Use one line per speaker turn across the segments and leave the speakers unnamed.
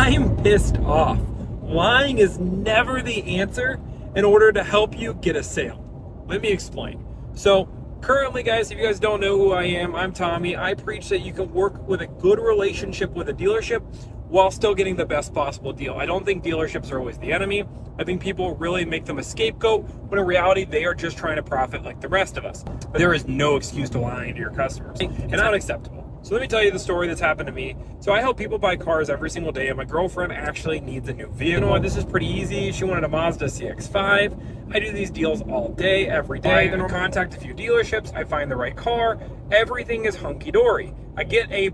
I'm pissed off. Lying is never the answer in order to help you get a sale. Let me explain. So currently, guys, if you guys don't know who I am, I'm Tommy. I preach that you can work with a good relationship with a dealership while still getting the best possible deal. I don't think dealerships are always the enemy. I think people really make them a scapegoat, when in reality, they are just trying to profit like the rest of us. But there is no excuse to lying to your customers. It's unacceptable. So let me tell you the story that's happened to me. So I help people buy cars every single day, and my girlfriend actually needs a new vehicle. You know what, this is pretty easy. She wanted a Mazda CX-5. I do these deals all day, every day. Then I contact a few dealerships. I find the right car. Everything is hunky-dory. I get a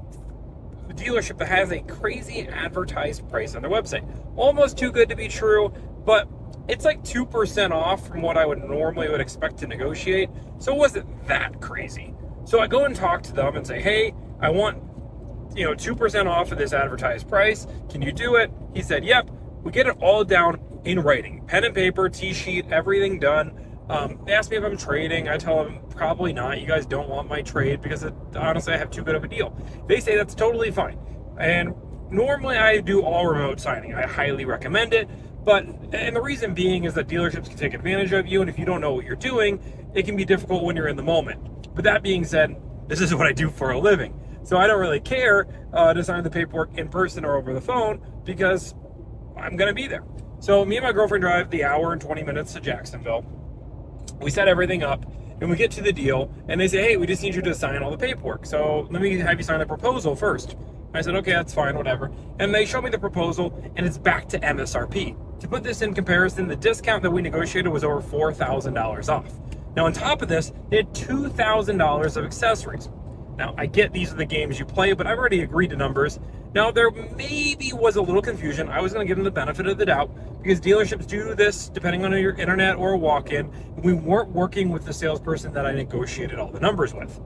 dealership that has a crazy advertised price on their website. Almost too good to be true, but it's like 2% off from what I would expect to negotiate. So it wasn't that crazy. So I go and talk to them and say, hey, I want 2% off of this advertised price. Can you do it? He said, yep. We get it all down in writing. Pen and paper, T-sheet, everything done. They ask me if I'm trading. I tell them probably not. You guys don't want my trade because honestly, I have too good of a deal. They say that's totally fine. And normally I do all remote signing. I highly recommend it. And the reason being is that dealerships can take advantage of you. And if you don't know what you're doing, it can be difficult when you're in the moment. But that being said, this is what I do for a living. So I don't really care to sign the paperwork in person or over the phone because I'm going to be there. So me and my girlfriend drive the hour and 20 minutes to Jacksonville. We set everything up and we get to the deal and they say, hey, we just need you to sign all the paperwork. So let me have you sign the proposal first. I said, okay, that's fine, whatever. And they show me the proposal and it's back to MSRP. To put this in comparison, the discount that we negotiated was over $4,000 off. Now on top of this, they had $2,000 of accessories. Now, I get these are the games you play, but I've already agreed to numbers. Now, there maybe was a little confusion. I was going to give them the benefit of the doubt because dealerships do this depending on your internet or a walk-in. We weren't working with the salesperson that I negotiated all the numbers with.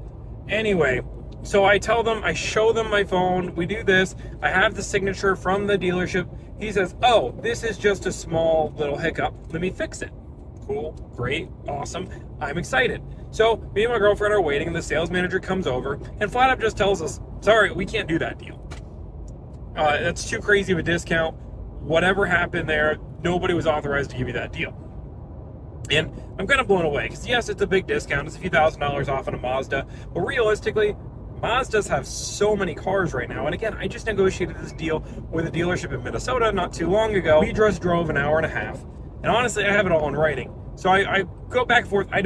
Anyway, so I tell them, I show them my phone. We do this. I have the signature from the dealership. He says, oh, this is just a small little hiccup. Let me fix it. Cool, great, awesome. I'm excited. So me and my girlfriend are waiting and the sales manager comes over and flat up just tells us, sorry, we can't do that deal. That's too crazy of a discount. Whatever happened there, nobody was authorized to give you that deal. And I'm kind of blown away because yes, it's a big discount. It's a few $1,000s off on a Mazda, but realistically, Mazdas have so many cars right now. And again, I just negotiated this deal with a dealership in Minnesota not too long ago. We just drove an hour and a half. And honestly, I have it all in writing. So I go back and forth. I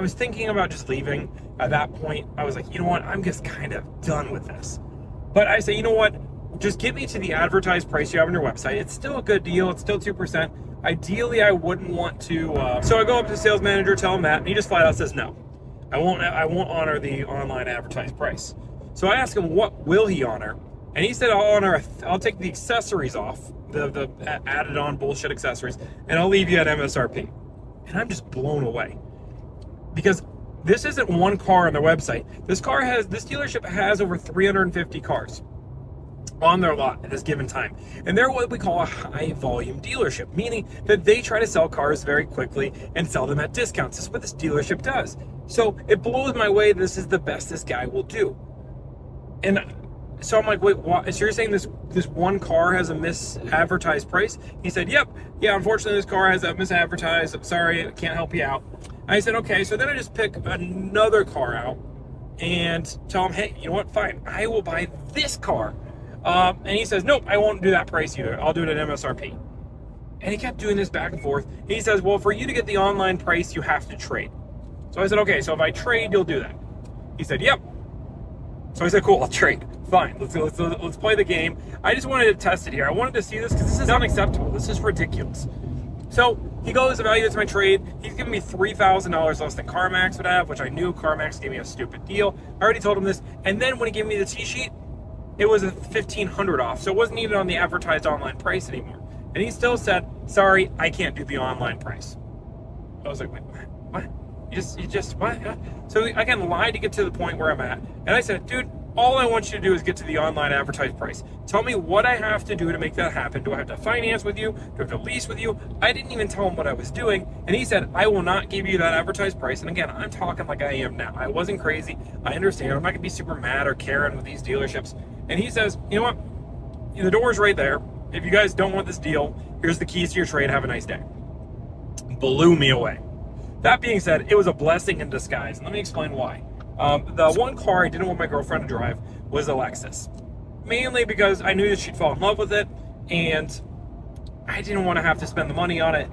was thinking about just leaving at that point. I was like, you know what? I'm just kind of done with this. But I say, you know what? Just get me to the advertised price you have on your website. It's still a good deal. It's still 2%. Ideally, I wouldn't want to. So I go up to the sales manager, tell him that, and he just flat out says, no, I won't honor the online advertised price. So I ask him, what will he honor? And he said, I'll take the accessories off, the added on bullshit accessories, and I'll leave you at MSRP. And I'm just blown away because this isn't one car on their website. This dealership has over 350 cars on their lot at this given time. And they're what we call a high volume dealership, meaning that they try to sell cars very quickly and sell them at discounts. This is what this dealership does. So it blows my way. This is the best this guy will do. And so I'm like, wait, what? So you're saying this one car has a misadvertised price? He said, yep. Yeah, unfortunately, this car has a misadvertised. I'm sorry, I can't help you out. I said, okay. So then I just pick another car out and tell him, hey, you know what? Fine. I will buy this car. And he says, nope, I won't do that price either. I'll do it at MSRP. And he kept doing this back and forth. He says, well, for you to get the online price, you have to trade. So I said, okay, so if I trade, you'll do that. He said, yep. So I said, cool, I'll trade. Fine, let's play the game. I just wanted to test it here. I wanted to see this because this is unacceptable. This is ridiculous. So he goes, evaluates my trade. He's giving me $3,000 less than CarMax would have, which I knew CarMax gave me a stupid deal. I already told him this. And then when he gave me the T-sheet, it was a $1,500 off. So it wasn't even on the advertised online price anymore. And he still said, sorry, I can't do the online price. I was like, wait, what? You just what? So I again lied to get to the point where I'm at. And I said, dude, all I want you to do is get to the online advertised price. Tell me what I have to do to make that happen. Do I have to finance with you? Do I have to lease with you? I didn't even tell him what I was doing. And he said, I will not give you that advertised price. And again, I'm talking like I am now. I wasn't crazy. I understand. I'm not going to be super mad or Karen with these dealerships. And he says, you know what? the door's right there. If you guys don't want this deal, here's the keys to your trade. Have a nice day. Blew me away. That being said, it was a blessing in disguise. Let me explain why. The one car I didn't want my girlfriend to drive was a Lexus. Mainly because I knew that she'd fall in love with it, and I didn't want to have to spend the money on it,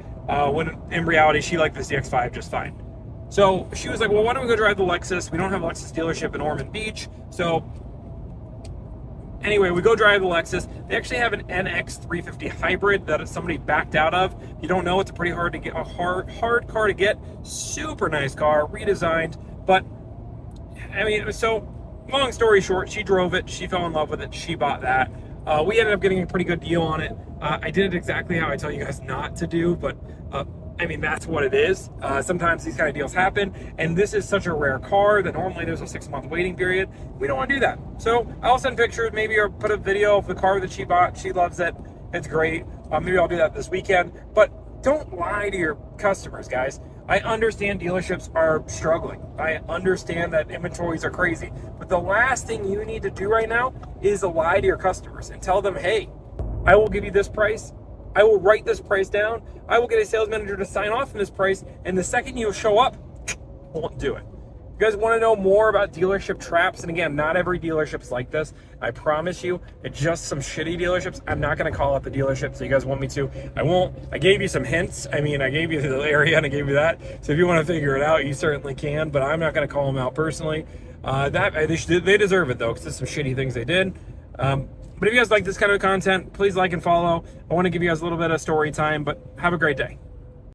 when in reality she liked the CX-5 just fine. So she was like, well, why don't we go drive the Lexus? We don't have a Lexus dealership in Ormond Beach. So anyway, we go drive the Lexus. They actually have an NX350 hybrid that somebody backed out of. If you don't know, it's a pretty hard car to get. Super nice car, redesigned. But I mean, so long story short, she drove it. She fell in love with it. She bought that. We ended up getting a pretty good deal on it. I did it exactly how I tell you guys not to do, but I mean, that's what it is. Sometimes these kind of deals happen, and this is such a rare car that normally there's a 6-month waiting period. We don't want to do that. So I'll send pictures, maybe, or put a video of the car that she bought. She loves it. It's great. Maybe I'll do that this weekend. But don't lie to your customers, guys. I understand dealerships are struggling. I understand that inventories are crazy. But the last thing you need to do right now is to lie to your customers and tell them, hey, I will give you this price. I will write this price down. I will get a sales manager to sign off on this price. And the second you show up, won't do it. You guys want to know more about dealership traps? And again, not every dealership is like this. I promise you, it's just some shitty dealerships. I'm not going to call out the dealership, so you guys want me to. I won't. I gave you some hints. I mean, I gave you the area and I gave you that. So if you want to figure it out, you certainly can. But I'm not going to call them out personally. They deserve it, though, because there's some shitty things they did. But if you guys like this kind of content, please like and follow. I want to give you guys a little bit of story time, but have a great day.